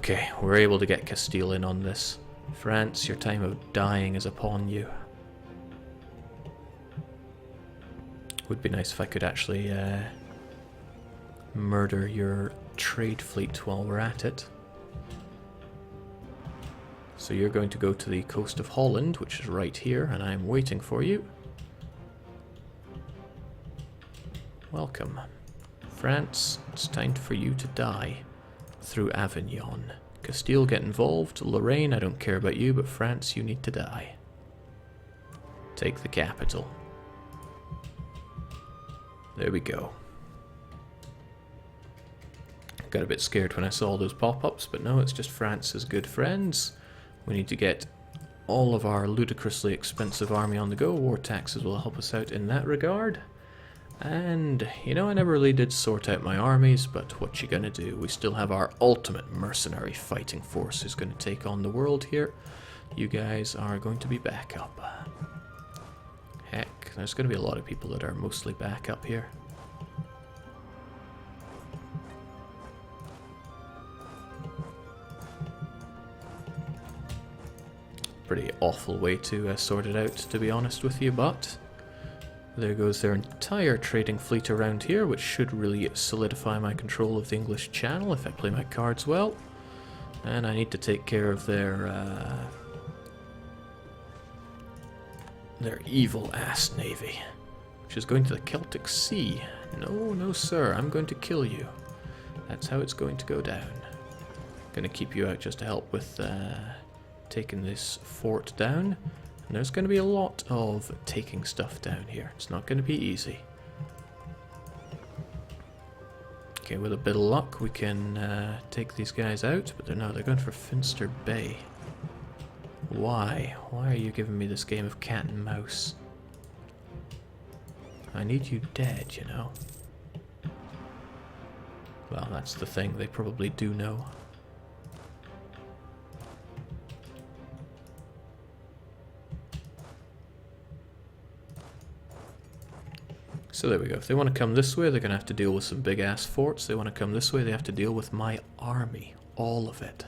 Okay, we're able to get Castile in on this. France, your time of dying is upon you. Would be nice if I could actually murder your trade fleet while we're at it. So you're going to go to the coast of Holland, which is right here, and I'm waiting for you. Welcome. France, it's time for you to die through Avignon. Castile, get involved. Lorraine, I don't care about you, but France, you need to die. Take the capital. There we go. Got a bit scared when I saw all those pop-ups, but no, it's just France's good friends. We need to get all of our ludicrously expensive army on the go. War taxes will help us out in that regard. And, you know, I never really did sort out my armies, but what you gonna do? We still have our ultimate mercenary fighting force who's gonna take on the world here. You guys are going to be backup. Heck, there's gonna be a lot of people that are mostly backup here. Pretty awful way to sort it out, to be honest with you, but there goes their entire trading fleet around here, which should really solidify my control of the English Channel if I play my cards well. And I need to take care of their evil ass navy, which is going to the Celtic Sea. No, no sir, I'm going to kill you. That's how it's going to go down. Gonna keep you out just to help with taking this fort down. And there's going to be a lot of taking stuff down here. It's not going to be easy. Okay, with a bit of luck we can take these guys out, but they're going for Finster Bay. Why? Why are you giving me this game of cat and mouse? I need you dead, you know. Well, that's the thing. They probably do know. So there we go. If they want to come this way, they're going to have to deal with some big-ass forts. They want to come this way, they have to deal with my army. All of it.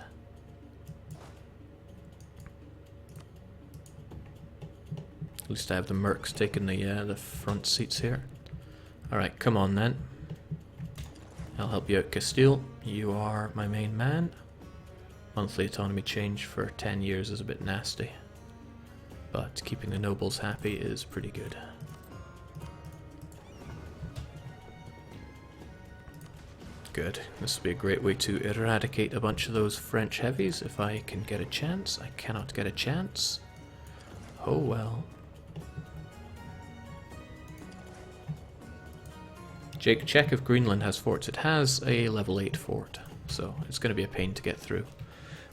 At least I have the mercs taking the front seats here. Alright, come on then. I'll help you out, Castile. You are my main man. Monthly autonomy change for 10 years is a bit nasty. But keeping the nobles happy is pretty good. Good. This will be a great way to eradicate a bunch of those French heavies if I can get a chance. I cannot get a chance. Oh well. Check if Greenland has forts. It has a level 8 fort, so it's going to be a pain to get through.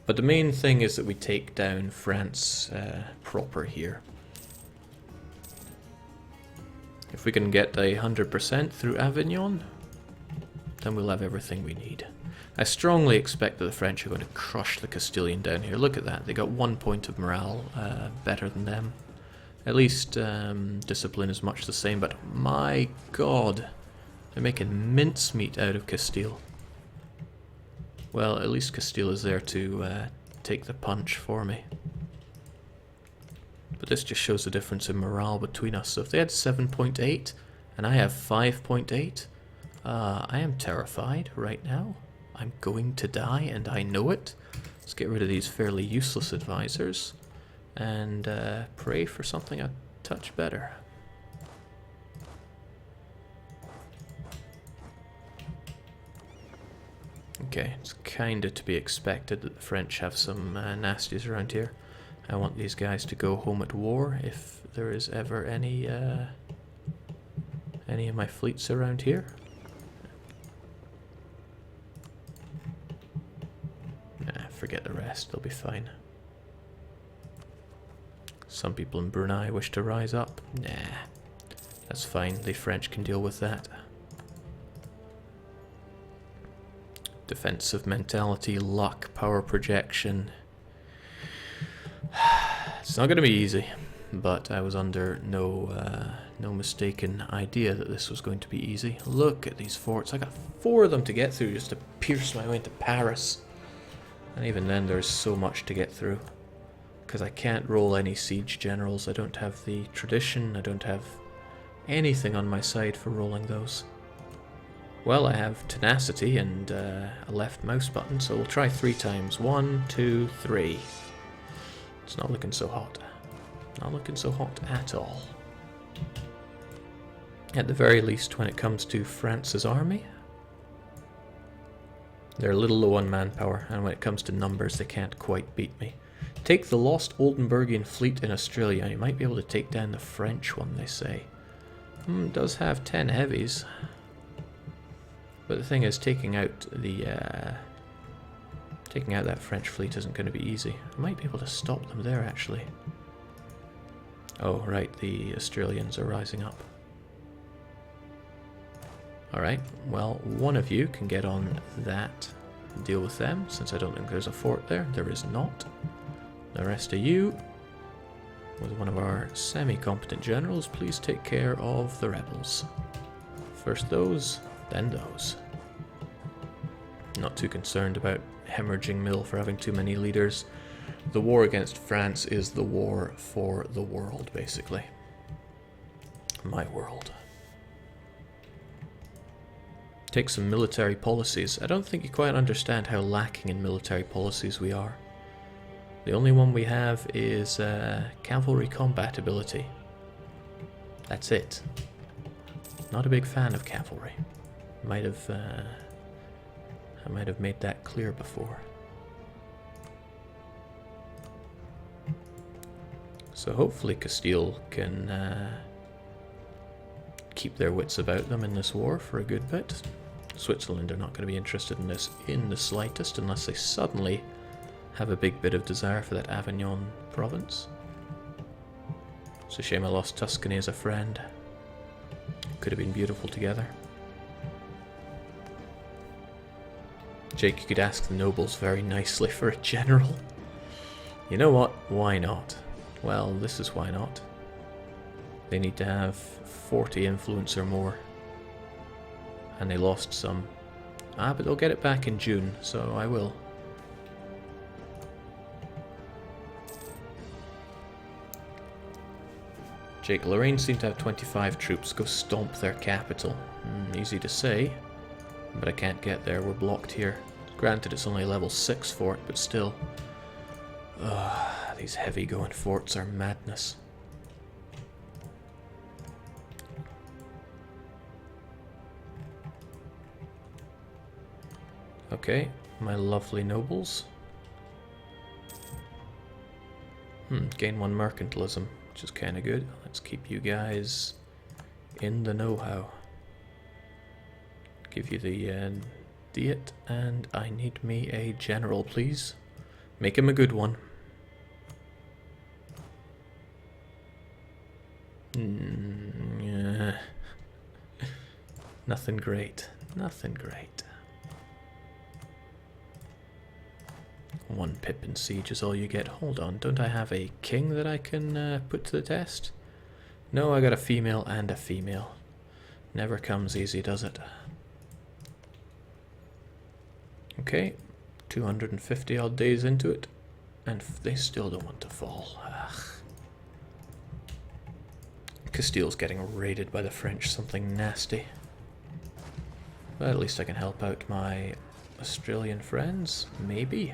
But the main thing is that we take down France proper here. If we can get 100% through Avignon, then we'll have everything we need. I strongly expect that the French are going to crush the Castilian down here. Look at that. They got 1 point of morale better than them. At least discipline is much the same, but my god, they're making mincemeat out of Castile. Well, at least Castile is there to take the punch for me. But this just shows the difference in morale between us. So if they had 7.8 and I have 5.8, I am terrified right now. I'm going to die and I know it. Let's get rid of these fairly useless advisors and pray for something a touch better. Okay, it's kinda to be expected that the French have some nasties around here. I want these guys to go home at war if there is ever any of my fleets around here. Nah, forget the rest, they'll be fine. Some people in Brunei wish to rise up. Nah, that's fine, the French can deal with that. Defensive mentality, luck, power projection. It's not going to be easy, but I was under no mistaken idea that this was going to be easy. Look at these forts. I got 4 of them to get through just to pierce my way into Paris. And even then there's so much to get through. Because I can't roll any siege generals. I don't have the tradition. I don't have anything on my side for rolling those. Well, I have tenacity and a left mouse button, so we'll try 3 times. 1, 2, 3. It's not looking so hot. Not looking so hot at all. At the very least, when it comes to France's army, they're a little low on manpower, and when it comes to numbers, they can't quite beat me. Take the lost Oldenburgian fleet in Australia. You might be able to take down the French one, they say. It does have 10 heavies. But the thing is, taking out that French fleet isn't going to be easy. I might be able to stop them there, actually. Oh, right, the Australians are rising up. Alright, well, one of you can get on that and deal with them, since I don't think there's a fort there. There is not. The rest of you, with one of our semi-competent generals, please take care of the rebels. First those, then those. Not too concerned about hemorrhaging Mill for having too many leaders. The war against France is the war for the world, basically. My world. Take some military policies. I don't think you quite understand how lacking in military policies we are. The only one we have is cavalry combat ability. That's it. Not a big fan of cavalry. I might have made that clear before. So hopefully Castile can keep their wits about them in this war for a good bit. Switzerland are not going to be interested in this in the slightest unless they suddenly have a big bit of desire for that Avignon province. It's a shame I lost Tuscany as a friend. Could have been beautiful together. Jake, you could ask the nobles very nicely for a general. You know what? Why not? Well, this is why not. They need to have 40 influence or more. And they lost some. But they'll get it back in June, so I will. Jake, Lorraine seem to have 25 troops. Go stomp their capital. Easy to say, but I can't get there. We're blocked here. Granted, it's only a level 6 fort, but still. These heavy going forts are madness. Okay, my lovely nobles. Gain 1 mercantilism, which is kind of good. Let's keep you guys in the know-how. Give you the diet, and I need me a general, please. Make him a good one. Yeah. Nothing great. Nothing great. 1 pip in siege is all you get. Hold on, don't I have a king that I can put to the test? No, I got a female and a female. Never comes easy, does it? Okay, 250 odd days into it, and they still don't want to fall. Ugh. Castile's getting raided by the French, something nasty. But at least I can help out my Australian friends, maybe.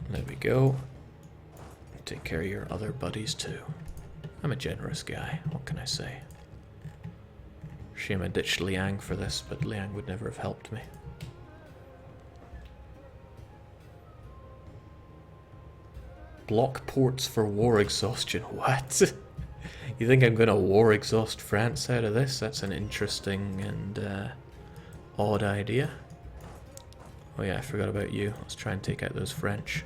There we go. Take care of your other buddies too. I'm a generous guy, what can I say? Shame I ditched Liang for this, but Liang would never have helped me. Block ports for war exhaustion. What? You think I'm going to war exhaust France out of this? That's an interesting and odd idea. Oh yeah, I forgot about you. Let's try and take out those French.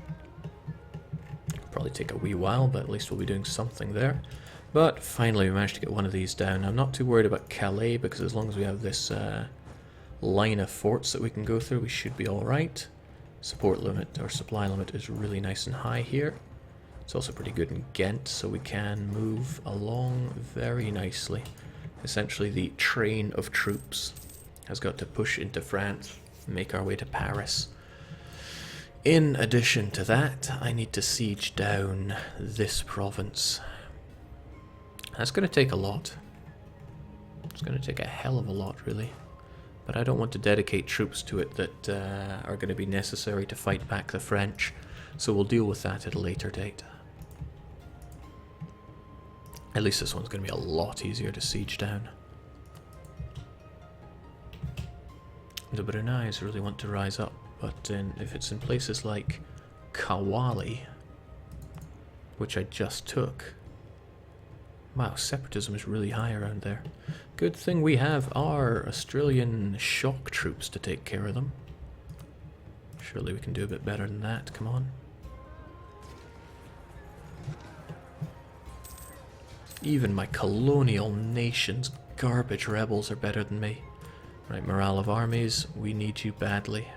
Probably take a wee while, but at least we'll be doing something there. But finally we managed to get one of these down. I'm not too worried about Calais, because as long as we have this line of forts that we can go through, we should be alright. Support limit, or supply limit, is really nice and high here. It's also pretty good in Ghent, so we can move along very nicely. Essentially the train of troops has got to push into France, make our way to Paris. In addition to that, I need to siege down this province. That's going to take a lot. It's going to take a hell of a lot, really. But I don't want to dedicate troops to it that are going to be necessary to fight back the French, so we'll deal with that at a later date. At least this one's going to be a lot easier to siege down. The Brunais really want to rise up, but if it's in places like Kawali, which I just took... Wow, separatism is really high around there. Good thing we have our Australian shock troops to take care of them. Surely we can do a bit better than that, come on. Even my colonial nation's garbage rebels are better than me. Right, morale of armies, we need you badly.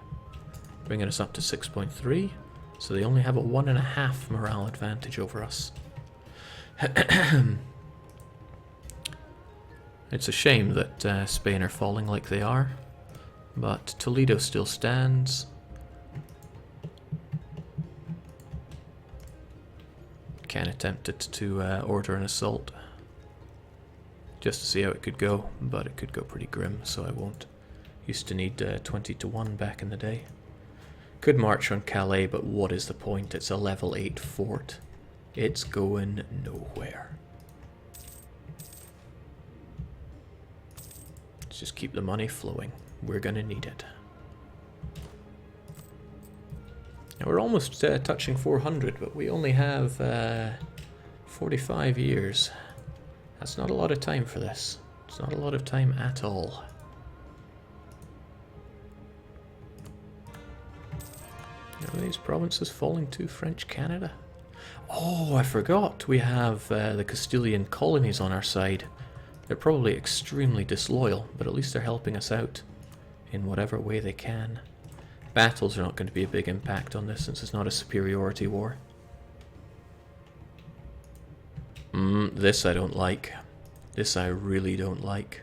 Bringing us up to 6.3, so they only have a 1.5 morale advantage over us. It's a shame that Spain are falling like they are, but Toledo still stands. Ken attempted to order an assault just to see how it could go, but it could go pretty grim, so I won't. Used to need 20 to 1 back in the day. Could march on Calais, but what is the point? It's a level 8 fort. It's going nowhere. Let's just keep the money flowing. We're gonna need it. Now we're almost touching 400, but we only have 45 years. That's not a lot of time for this. It's not a lot of time at all. Are these provinces falling to French Canada? Oh, I forgot. We have the Castilian colonies on our side. They're probably extremely disloyal, but at least they're helping us out in whatever way they can. Battles are not going to be a big impact on this since it's not a superiority war. This I don't like. This I really don't like.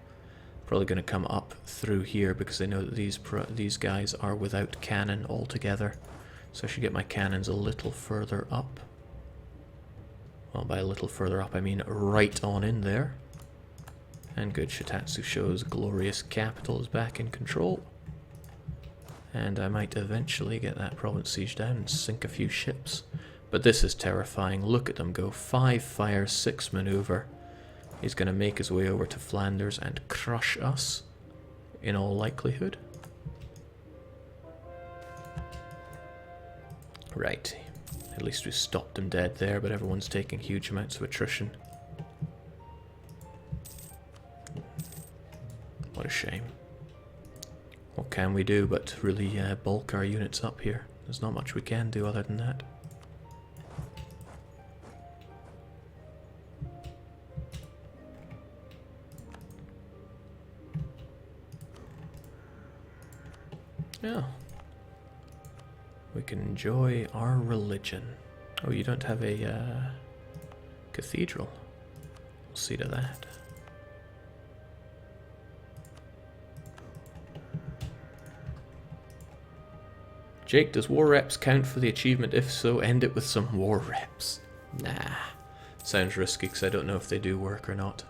Probably going to come up through here because they know that these guys are without cannon altogether. So I should get my cannons a little further up. Well, by a little further up I mean right on in there. And good, Shitatsu Sho's glorious capital is back in control. And I might eventually get that province sieged down and sink a few ships. But this is terrifying. Look at them go. 5 fire, 6 maneuver. He's going to make his way over to Flanders and crush us, in all likelihood. Right. At least we stopped him dead there, but everyone's taking huge amounts of attrition. What a shame. What can we do but really bulk our units up here? There's not much we can do other than that. Yeah. We can enjoy our religion. Oh, you don't have a cathedral. We'll see to that. Jake, does war reps count for the achievement? If so, end it with some war reps. Nah. Sounds risky because I don't know if they do work or not.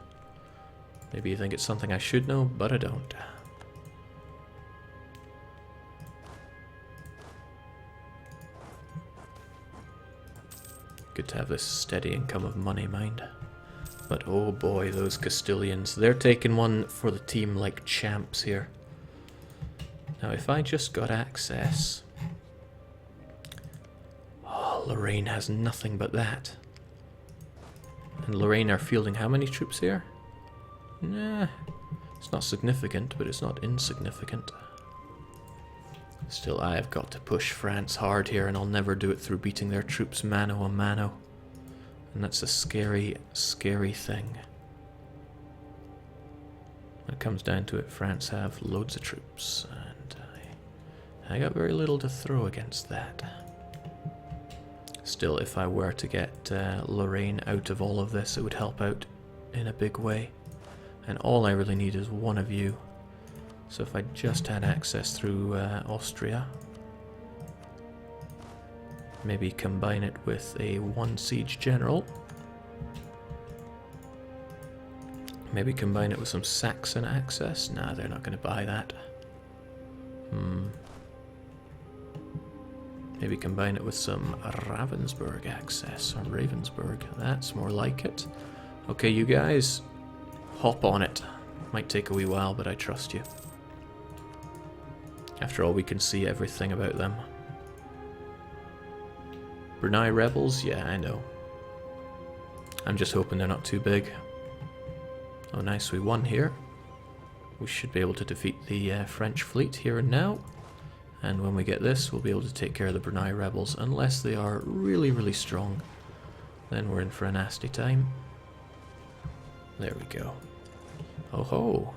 Maybe you think it's something I should know, but I don't. Good to have this steady income of money, mind. But oh boy, those Castilians. They're taking one for the team like champs here. Now if I just got access... Oh, Lorraine has nothing but that. And Lorraine are fielding how many troops here? Nah, it's not significant, but it's not insignificant. Still, I have got to push France hard here, and I'll never do it through beating their troops mano a mano. And that's a scary, scary thing. When it comes down to it, France have loads of troops, and I got very little to throw against that. Still, if I were to get Lorraine out of all of this, it would help out in a big way. And all I really need is one of you So if I just had access through Austria, maybe combine it with a 1 siege general. Maybe combine it with some Saxon access. Nah, they're not going to buy that. Maybe combine it with some Ravensburg access, or Ravensburg. That's more like it. Okay, you guys, hop on it. Might take a wee while, but I trust you. After all, we can see everything about them. Brunei rebels? Yeah, I know. I'm just hoping they're not too big. Oh nice, we won here. We should be able to defeat the French fleet here and now. And when we get this, we'll be able to take care of the Brunei rebels. Unless they are really, really strong, then we're in for a nasty time. There we go. Oh ho!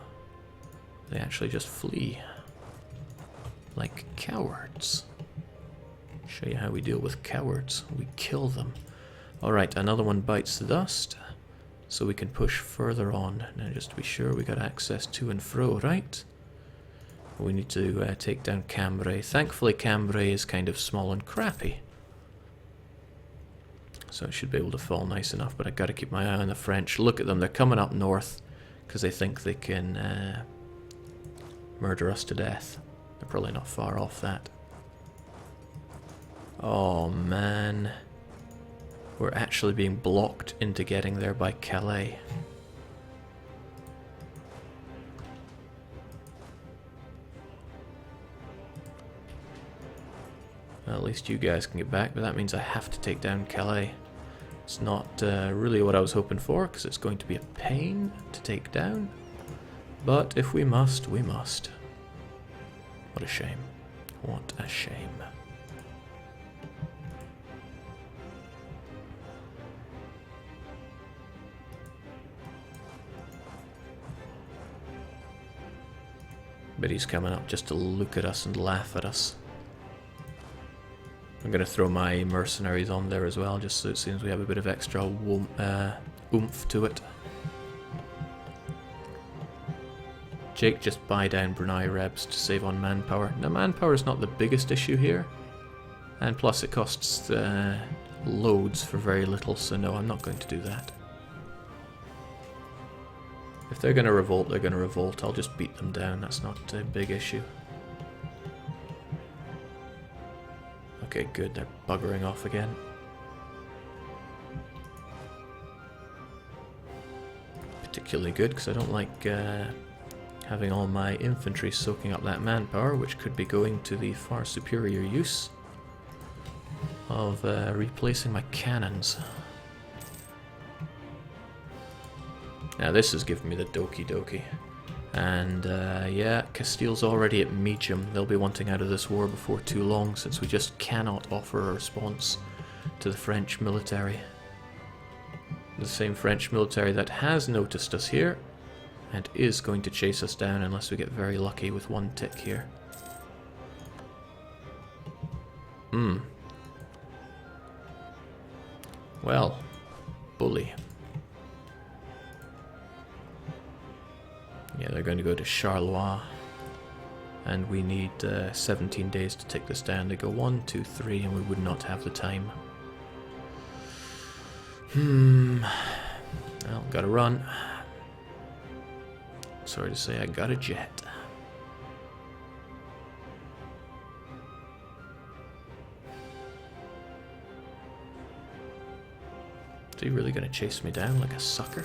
They actually just flee. Like cowards. Show you how we deal with cowards. We kill them. Alright, another one bites the dust. So we can push further on. Now just to be sure we got access to and fro, right? We need to take down Cambrai. Thankfully Cambrai is kind of small and crappy. So it should be able to fall nice enough, but I've got to keep my eye on the French. Look at them, they're coming up north because they think they can murder us to death. They're probably not far off that. Oh man. We're actually being blocked into getting there by Calais. Well, at least you guys can get back, but that means I have to take down Calais. It's not really what I was hoping for, because it's going to be a pain to take down. But if we must, we must. What a shame. What a shame. But he's coming up just to look at us and laugh at us. I'm going to throw my mercenaries on there as well, just so it seems we have a bit of extra oomph to it. Jake, just buy down Brunei Rebs to save on manpower. Now manpower is not the biggest issue here, and plus it costs loads for very little, so no, I'm not going to do that. If they're going to revolt, they're going to revolt. I'll just beat them down. That's not a big issue. Okay, good. They're buggering off again. Particularly good, because I don't like having all my infantry soaking up that manpower, which could be going to the far superior use of replacing my cannons. Now this is giving me the doki doki. And yeah, Castile's already at Meacham. They'll be wanting out of this war before too long, since we just cannot offer a response to the French military. The same French military that has noticed us here and is going to chase us down unless we get very lucky with one tick here. Well, bully. Yeah, they're going to go to Charleroi, and we need 17 days to take this down. They go 1, 2, 3, and we would not have the time. Well, gotta run. Sorry to say, I got a jet. Is he really gonna chase me down like a sucker?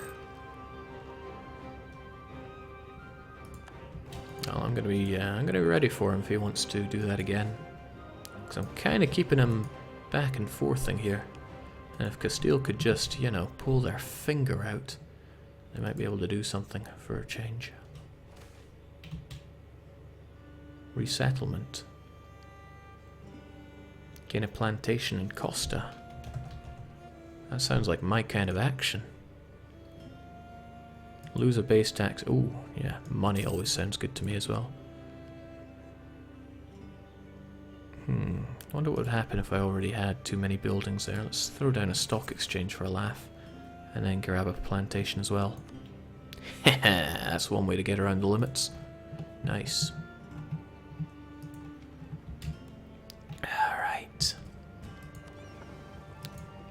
Well, I'm gonna be ready for him if he wants to do that again, because I'm kind of keeping him back and forthing here. And if Castile could just, you know, pull their finger out, they might be able to do something for a change. Resettlement. Gain a plantation in Costa. That sounds like my kind of action. Lose a base tax. Ooh, yeah, money always sounds good to me as well. I wonder what would happen if I already had too many buildings there. Let's throw down a stock exchange for a laugh, and then grab a plantation as well. That's one way to get around the limits. Nice. Alright.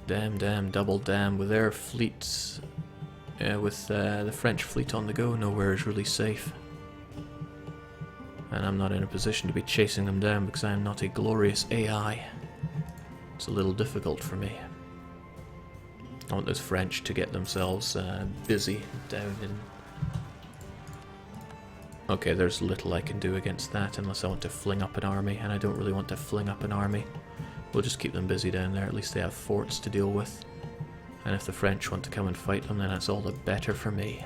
Damn, double damn. With their fleets, with the French fleet on the go, nowhere is really safe. And I'm not in a position to be chasing them down because I am not a glorious AI. It's a little difficult for me. I want those French to get themselves busy down in... Okay, there's little I can do against that unless I want to fling up an army, and I don't really want to fling up an army. We'll just keep them busy down there. At least they have forts to deal with. And if the French want to come and fight them, then that's all the better for me.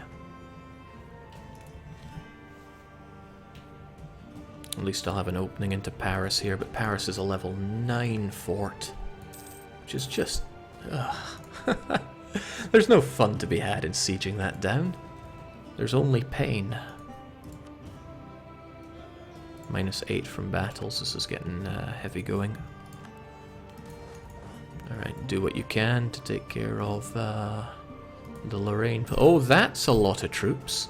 At least I'll have an opening into Paris here, but Paris is a level 9 fort. Which is just... There's no fun to be had in sieging that down. There's only pain. -8 from battles. This is getting heavy going. Alright, do what you can to take care of the Lorraine. Oh, that's a lot of troops.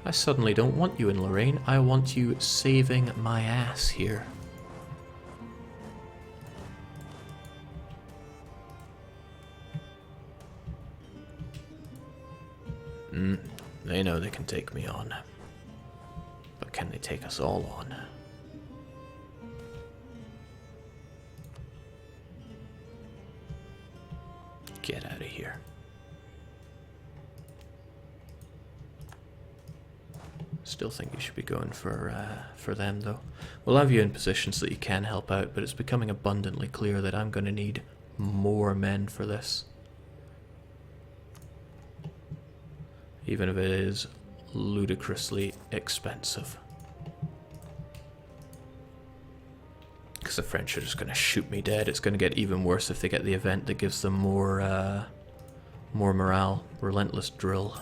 I suddenly don't want you in Lorraine. I want you saving my ass here. They know they can take me on. But can they take us all on? Get out of here. Still think you should be going for them, though. We'll have you in positions that you can help out, but it's becoming abundantly clear that I'm going to need more men for this. Even if it is ludicrously expensive. Because the French are just going to shoot me dead. It's going to get even worse if they get the event that gives them more morale. Relentless drill.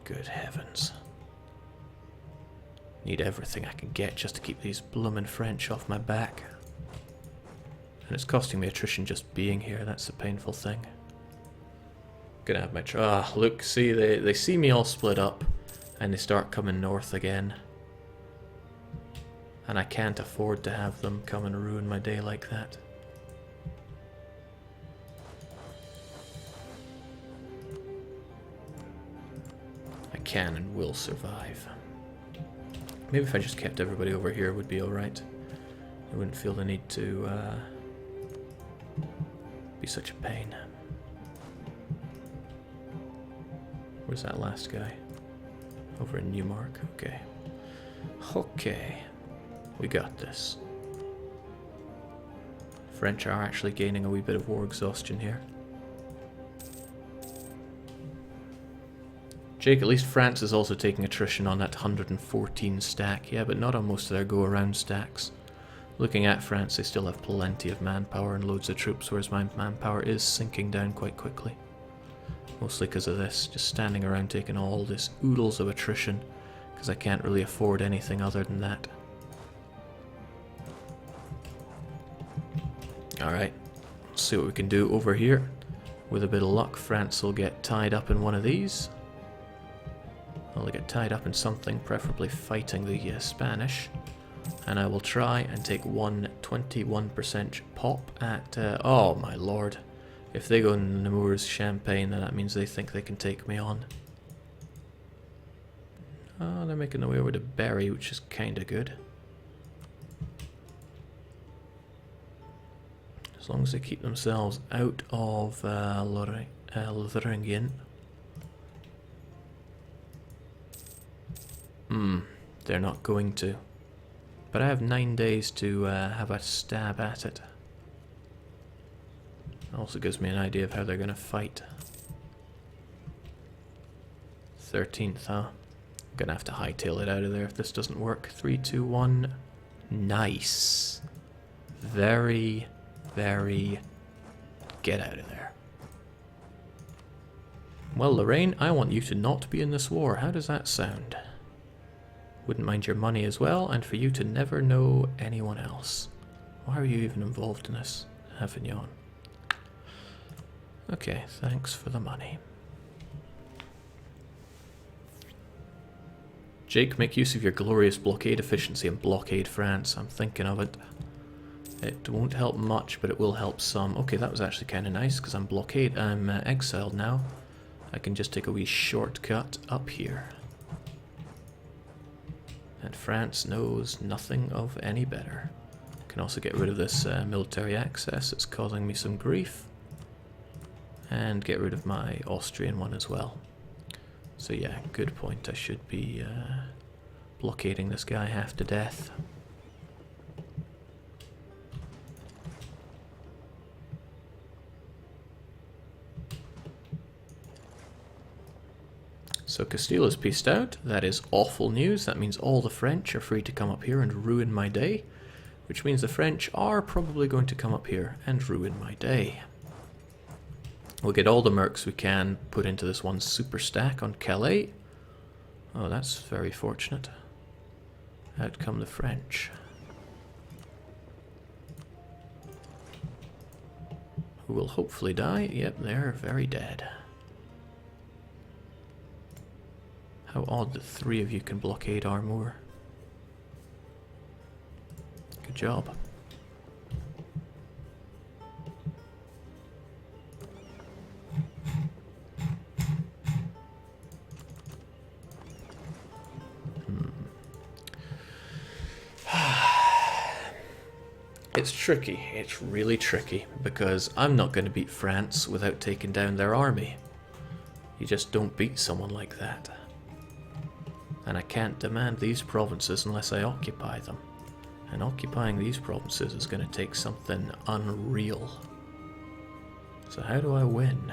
Good heavens. Need everything I can get just to keep these bloomin' French off my back. And it's costing me attrition just being here, that's the painful thing. Gonna have my look, see, they see me all split up, and they start coming north again. And I can't afford to have them come and ruin my day like that. I can and will survive. Maybe if I just kept everybody over here would be alright. I wouldn't feel the need to be such a pain. Where's that last guy? Over in Newmark, okay. Okay, we got this. French are actually gaining a wee bit of war exhaustion here. Jake, at least France is also taking attrition on that 114 stack. Yeah, but not on most of their go-around stacks. Looking at France, they still have plenty of manpower and loads of troops, whereas my manpower is sinking down quite quickly. Mostly because of this, just standing around taking all this oodles of attrition, because I can't really afford anything other than that. Alright, let's see what we can do over here. With a bit of luck, France will get tied up in one of these. Well, they get tied up in something, preferably fighting the Spanish. And I will try and take 21% pop at... oh my lord. If they go in Nemours Champagne, then that means they think they can take me on. Oh, they're making their way over to Berry, which is kinda good. As long as they keep themselves out of Lotharingen. They're not going to. But I have 9 days to have a stab at it. Also gives me an idea of how they're going to fight. 13th, huh? I'm going to have to hightail it out of there if this doesn't work. 3, 2, 1. Nice. Very, very... Get out of there. Well, Lorraine, I want you to not be in this war. How does that sound? Wouldn't mind your money as well, and for you to never know anyone else. Why are you even involved in this, Avignon? Okay, thanks for the money. Jake, make use of your glorious blockade efficiency and blockade France. I'm thinking of it. It won't help much, but it will help some. Okay, that was actually kind of nice, because I'm exiled now. I can just take a wee shortcut up here. And France knows nothing of any better. Can also get rid of this military access. It's causing me some grief. And get rid of my Austrian one as well. So yeah, good point. I should be blockading this guy half to death. So Castile is pieced out. That is awful news. That means all the French are free to come up here and ruin my day. Which means the French are probably going to come up here and ruin my day. We'll get all the mercs we can put into this one super stack on Calais. Oh, that's very fortunate. Out come the French. Who will hopefully die. Yep, they're very dead. How odd that 3 of you can blockade Armour. Good job. It's tricky, it's really tricky, because I'm not going to beat France without taking down their army. You just don't beat someone like that. And I can't demand these provinces unless I occupy them. And occupying these provinces is going to take something unreal. So how do I win?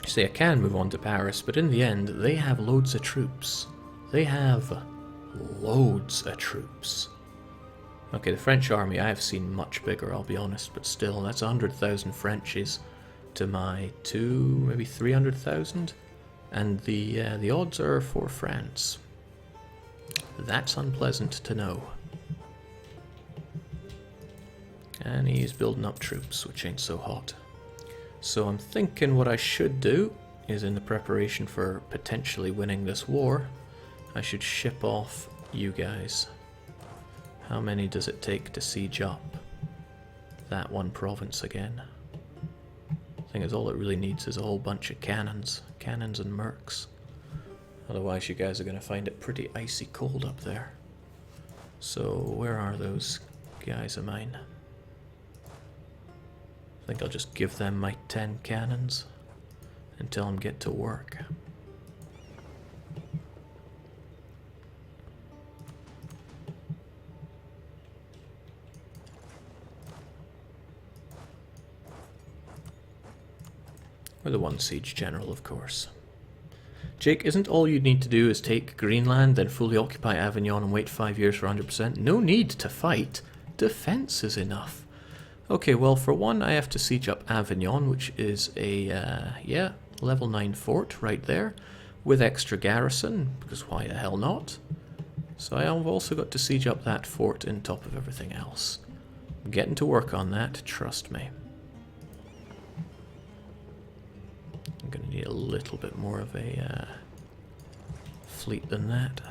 You see, I can move on to Paris, but in the end, they have loads of troops. They have loads of troops. Okay, the French army I have seen much bigger, I'll be honest, but still, that's 100,000 Frenchies to my 2, maybe 300,000. And the odds are for France. That's unpleasant to know. And he's building up troops, which ain't so hot. So I'm thinking what I should do is, in the preparation for potentially winning this war, I should ship off you guys. How many does it take to siege up that one province again? I think all it really needs is a whole bunch of cannons. Cannons and mercs. Otherwise you guys are going to find it pretty icy cold up there. So where are those guys of mine? I think I'll just give them my 10 cannons and tell them get to work. We're the one siege general, of course. Jake, isn't all you need to do is take Greenland, then fully occupy Avignon and wait 5 years for 100%? No need to fight. Defense is enough. Okay, well, for one, I have to siege up Avignon, which is a, yeah, level 9 fort right there, with extra garrison, because why the hell not? So I've also got to siege up that fort on top of everything else. I'm getting to work on that, trust me. I'm going to need a little bit more of a fleet than that.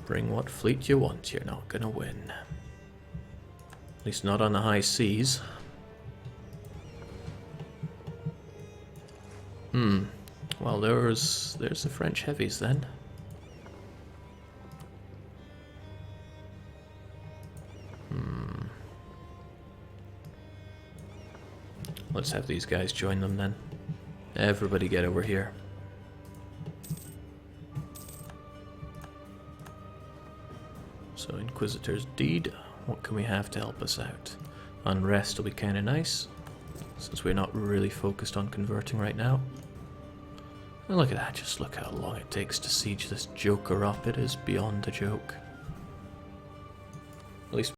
Bring what fleet you want, you're not going to win. At least not on the high seas. Well, there's the French heavies then. Let's have these guys join them then. Everybody get over here. So Inquisitor's Deed. What can we have to help us out? Unrest will be kind of nice, since we're not really focused on converting right now. And look at that, just look how long it takes to siege this joker up. It is beyond a joke. At least